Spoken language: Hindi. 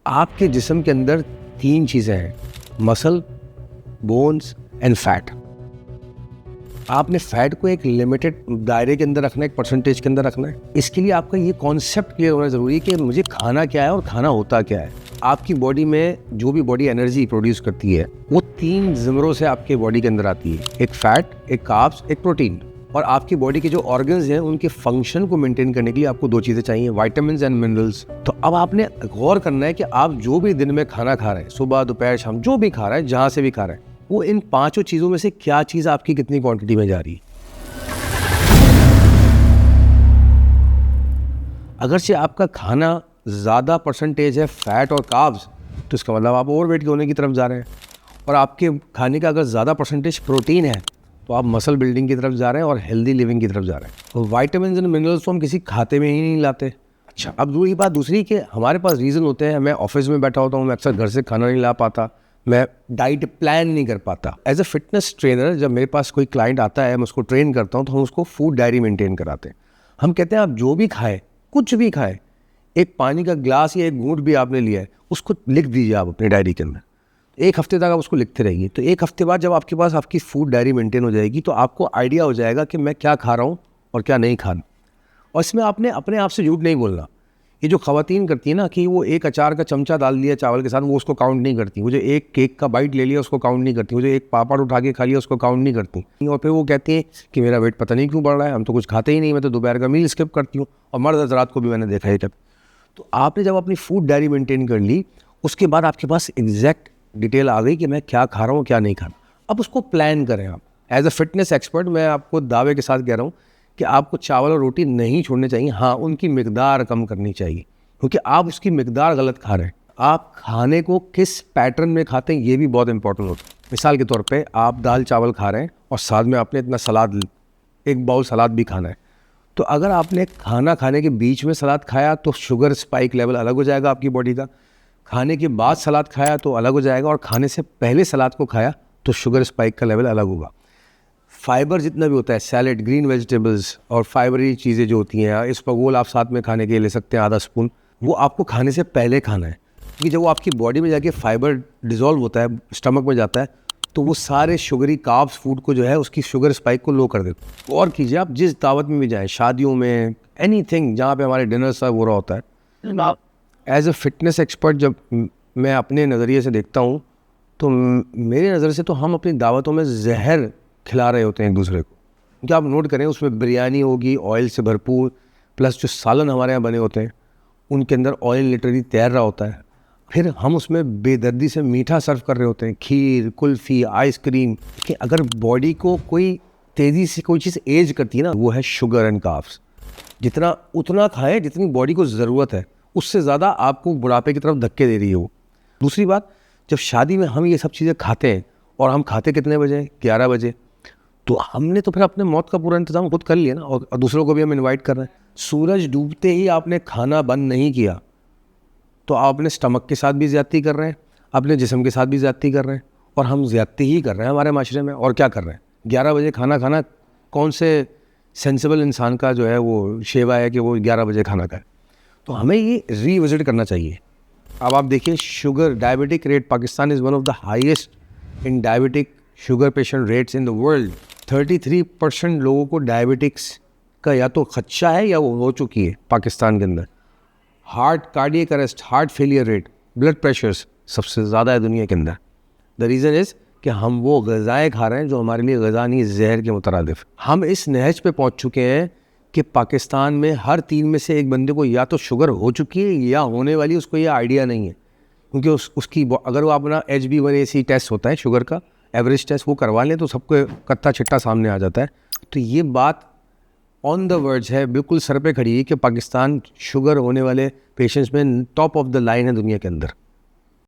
आपके जिस्म के अंदर 3 चीज़ें हैं, मसल, बोन्स एंड फैट। आपने फैट को एक लिमिटेड दायरे के अंदर रखना है, एक परसेंटेज के अंदर रखना है। इसके लिए आपका ये कॉन्सेप्ट क्लियर होना ज़रूरी है कि मुझे खाना क्या है और खाना होता क्या है। आपकी बॉडी में जो भी बॉडी एनर्जी प्रोड्यूस करती है वो 3 ज़मरों से आपके बॉडी के अंदर आती है, एक फैट, एक कार्ब्स, एक प्रोटीन। और आपकी बॉडी के जो ऑर्गन्स हैं उनके फंक्शन को मेंटेन करने के लिए आपको 2 चीज़ें चाहिए, विटामिन्स एंड मिनरल्स। तो अब आपने गौर करना है कि आप जो भी दिन में खाना खा रहे हैं, सुबह दोपहर शाम जो भी खा रहे हैं, जहाँ से भी खा रहे हैं, वो इन 5 चीज़ों में से क्या चीज़ आपकी कितनी क्वांटिटी में जा रही है। अगर से आपका खाना ज़्यादा परसेंटेज है फैट और कार्ब्स, तो इसका मतलब आप ओवरवेट होने की तरफ जा रहे हैं। और आपके खाने का अगर ज़्यादा परसेंटेज प्रोटीन है तो आप मसल बिल्डिंग की तरफ जा रहे हैं और हेल्दी लिविंग की तरफ जा रहे हैं। तो वाइटामिन एंड मिनरल्स तो हम किसी खाते में ही नहीं लाते। अच्छा, अब दूसरी बात दूसरी कि हमारे पास रीज़न होते हैं। मैं ऑफिस में बैठा होता हूँ, मैं अक्सर घर से खाना नहीं ला पाता, मैं डाइट प्लान नहीं कर पाता। एज अ फिटनेस ट्रेनर जब मेरे पास कोई क्लाइंट आता है, मैं उसको ट्रेन करता हूँ, तो हम उसको फूड डायरी मेंटेन कराते हैं। हम कहते हैं आप जो भी खाएं, कुछ भी खाएं, एक पानी का ग्लास या एक घूंट भी आपने लिया है, उसको लिख दीजिए आप अपनी डायरी के अंदर। 1 हफ्ते तक आप उसको लिखते रहिए। तो 1 हफ्ते बाद जब आपके पास आपकी फूड डायरी मेंटेन हो जाएगी तो आपको आइडिया हो जाएगा कि मैं क्या खा रहा हूँ और क्या नहीं खा रहा। और इसमें आपने अपने आप से झूठ नहीं बोलना। ये जो ख़वातीन करती है ना कि वो एक अचार का चमचा डाल दिया चावल के साथ, वो उसको काउंट नहीं करती। वो जो एक केक का बाइट ले लिया उसको काउंट नहीं करती। वो जो एक पापड़ उठा के खा लिया उसको काउंट नहीं करती। और फिर वो कहती हैं कि मेरा वेट पता नहीं क्यों बढ़ रहा है, हम तो कुछ खाते ही नहीं, मैं तो दोपहर का मील स्किप करती हूँ। और मर्द हज़रात को भी मैंने देखा है जब। तो आपने जब अपनी फूड डायरी मेंटेन कर ली, उसके बाद आपके पास एग्जैक्ट डिटेल आ गई कि मैं क्या खा रहा हूँ क्या नहीं खा रहा। अब उसको प्लान करें आप। एज अ फिटनेस एक्सपर्ट मैं आपको दावे के साथ कह रहा हूँ कि आपको चावल और रोटी नहीं छोड़ने चाहिए। हाँ, उनकी मिकदार कम करनी चाहिए, क्योंकि आप उसकी मिकदार गलत खा रहे हैं। आप खाने को किस पैटर्न में खाते हैं ये भी बहुत इंपॉर्टेंट होता है। मिसाल के तौर पे आप दाल चावल खा रहे हैं और साथ में आपने इतना सलाद, एक बाउल सलाद भी खाना है। तो अगर आपने खाना खाने के बीच में सलाद खाया तो शुगर स्पाइक लेवल अलग हो जाएगा आपकी बॉडी का। खाने के बाद सलाद खाया तो अलग हो जाएगा, और खाने से पहले सलाद को खाया तो शुगर स्पाइक का लेवल अलग होगा। फाइबर जितना भी होता है, सैलेड, ग्रीन वेजिटेबल्स और फाइबरी चीज़ें जो होती हैं, इसबगोल आप साथ में खाने के लिए ले सकते हैं, आधा स्पून, वो आपको खाने से पहले खाना है। क्योंकि जब वो आपकी बॉडी में जाके फाइबर डिज़ोल्व होता है, स्टमक में जाता है, तो वो सारे शुगरी कार्ब्स फूड को जो है उसकी शुगर स्पाइक को लो कर देता है। और कीजिए आप जिस दावत में भी जाएँ, शादियों में, एनीथिंग जहाँ पे हमारे डिनर सर्व हो रहा होता है, एज अ फिटनेस एक्सपर्ट जब मैं अपने नज़रिए से देखता हूँ तो मेरे नज़र से तो हम अपनी दावतों में जहर खिला रहे होते हैं एक दूसरे को। क्योंकि आप नोट करें, उसमें बिरयानी होगी ऑयल से भरपूर, प्लस जो सालन हमारे यहाँ बने होते हैं उनके अंदर ऑयल लिटरली तैर रहा होता है। फिर हम उसमें बेदर्दी से मीठा सर्व कर रहे होते हैं, खीर, कुल्फ़ी, आइसक्रीम। कि अगर बॉडी को कोई तेज़ी से कोई चीज़ एज करती है ना, वो है शुगर एंड कार्ब्स। जितना उतना खाएं जितनी बॉडी को ज़रूरत है, उससे ज़्यादा आपको बुढ़ापे की तरफ धक्के दे रही है वो। दूसरी बात, जब शादी में हम ये सब चीज़ें खाते हैं, और हम खाते कितने बजे, 11 बजे, तो हमने तो फिर अपने मौत का पूरा इंतज़ाम खुद कर लिया ना, और दूसरों को भी हम इनवाइट कर रहे हैं। सूरज डूबते ही आपने खाना बंद नहीं किया तो आप अपने स्टमक के साथ भी ज़्यादती कर रहे हैं, अपने जिस्म के साथ भी ज़्यादती कर रहे हैं, और हम ज़्यादती ही कर रहे हैं हमारे माशरे में। और क्या कर रहे हैं? 11 बजे खाना खाना कौन से सेंसिबल इंसान का जो है वो शेवा है कि वो 11 बजे खाना खाए? तो हमें ये रीविजिट करना चाहिए। अब आप देखिए, sugar diabetic rate, Pakistan is one of the highest in diabetic sugar patient rates in the world. 33% लोगों को डायबिटिक्स का या तो खदशा है या वो हो चुकी है पाकिस्तान के अंदर। Heart, cardiac arrest, heart failure rate, blood pressures सबसे ज़्यादा है दुनिया के अंदर। द रीज़न इज़ कि हम वो ग़िज़ाएँ खा रहे हैं जो हमारे लिए ग़िज़ा नहीं, ज़हर के मुतरादिफ। हम इस नहज पे पहुँच चुके हैं कि पाकिस्तान में हर 3 में से एक बंदे को या तो शुगर हो चुकी है या होने वाली, उसको ये आइडिया नहीं है। क्योंकि उसकी अगर वो अपना HB1AC टेस्ट होता है शुगर का, एवरेज टेस्ट, वो करवा लें तो सबको कत्था चिट्टा सामने आ जाता है। तो ये बात ऑन द वर्ज है, बिल्कुल सर पे खड़ी है कि पाकिस्तान शुगर होने वाले पेशेंट्स में टॉप ऑफ द लाइन है दुनिया के अंदर।